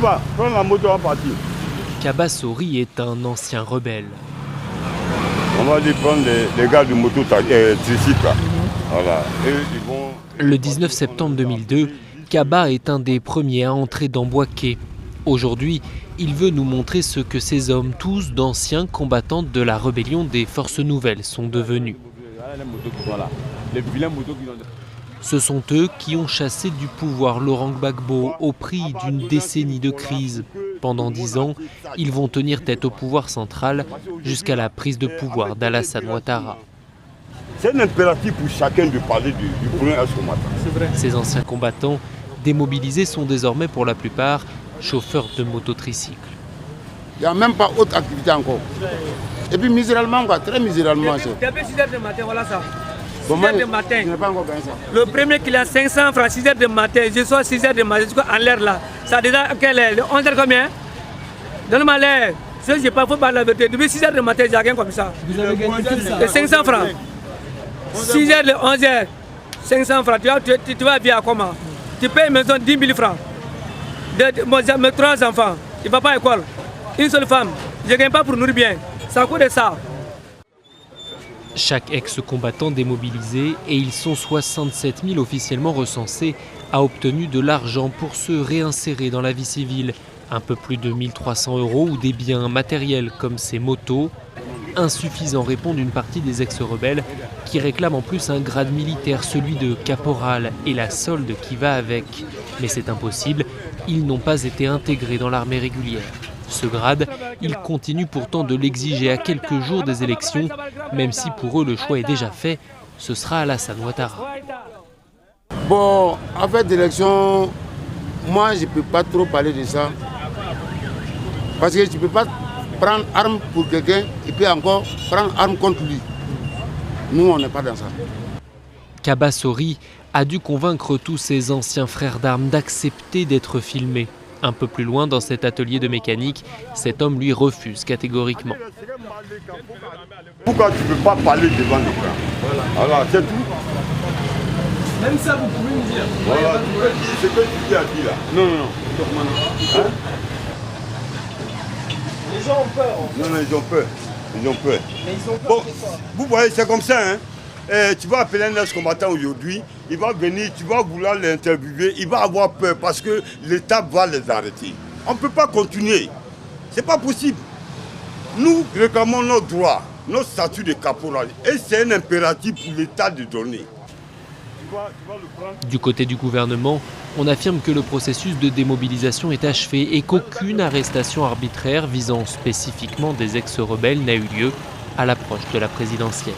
va, prends la moto, on va partir. Kaba Sori est un ancien rebelle. On va aller prendre les gars de moto tricycle. Voilà. Le 19 septembre 2002, Kaba est un des premiers à entrer dans Bouaké. Aujourd'hui, il veut nous montrer ce que ces hommes, tous d'anciens combattants de la rébellion des Forces Nouvelles, sont devenus. Ce sont eux qui ont chassé du pouvoir Laurent Gbagbo au prix d'une décennie de crise. Pendant 10 ans, ils vont tenir tête au pouvoir central jusqu'à la prise de pouvoir d'Alassane Ouattara. C'est un impératif pour chacun de parler du premier à ce matin. Ces anciens combattants, démobilisés, sont désormais pour la plupart chauffeurs de mototricycles. Il n'y a même pas autre activité encore. Et puis miséralement, très miséralement. Depuis 6 h du matin, voilà ça. 6 Bon, h du matin. Je n'ai pas encore gagné ça. Le premier qui a 500 francs, 6 h du matin, je sois 6 h du matin, je suis en l'air là. Ça déjà, quelle est 11 h combien? Donne-moi l'air. Je ne sais pas, il faut parler la vérité. Depuis 6 h du matin, j'ai gagné comme ça. Vous avez gagné 500 francs. 6 h de 11 h, 500 francs. Tu vas vivre comment? Tu payes une maison 10 000 francs. Moi, j'ai mes 3 enfants. Il ne va pas à l'école. Une seule femme. Je ne gagne pas pour nourrir bien. Ça coûte de ça. Chaque ex-combattant démobilisé, et ils sont 67 000 officiellement recensés, a obtenu de l'argent pour se réinsérer dans la vie civile. Un peu plus de 1 300 € ou des biens matériels comme ces motos. Insuffisant, répondent une partie des ex-rebelles qui réclament en plus un grade militaire, celui de caporal, et la solde qui va avec. Mais c'est impossible, ils n'ont pas été intégrés dans l'armée régulière. Ce grade, ils continuent pourtant de l'exiger à quelques jours des élections, même si pour eux le choix est déjà fait, ce sera Alassane Ouattara. Bon, en fait, d'élection, moi je ne peux pas trop parler de ça. Parce que je ne peux pas prendre arme pour quelqu'un et puis encore prendre arme contre lui. Nous, on n'est pas dans ça. Kaba Sori a dû convaincre tous ses anciens frères d'armes d'accepter d'être filmés. Un peu plus loin, dans cet atelier de mécanique, cet homme lui refuse catégoriquement. Pourquoi tu ne peux pas parler devant l'écran? Voilà, c'est tout. Même ça, vous pouvez me dire. Voilà, tu peux dire ce que tu as dit là. Non, non, non. Hein? Les gens ont peur. Non, non, ils ont peur. Ils ont peur. Mais ils ont peur. Bon, vous voyez, c'est comme ça. Hein? Tu vas appeler un ex-combattant aujourd'hui, il va venir, tu vas vouloir l'interviewer, il va avoir peur parce que l'État va les arrêter. On ne peut pas continuer. Ce n'est pas possible. Nous réclamons nos droits, notre statut de caporal. Et c'est un impératif pour l'État de donner. Du côté du gouvernement, on affirme que le processus de démobilisation est achevé et qu'aucune arrestation arbitraire visant spécifiquement des ex-rebelles n'a eu lieu à l'approche de la présidentielle.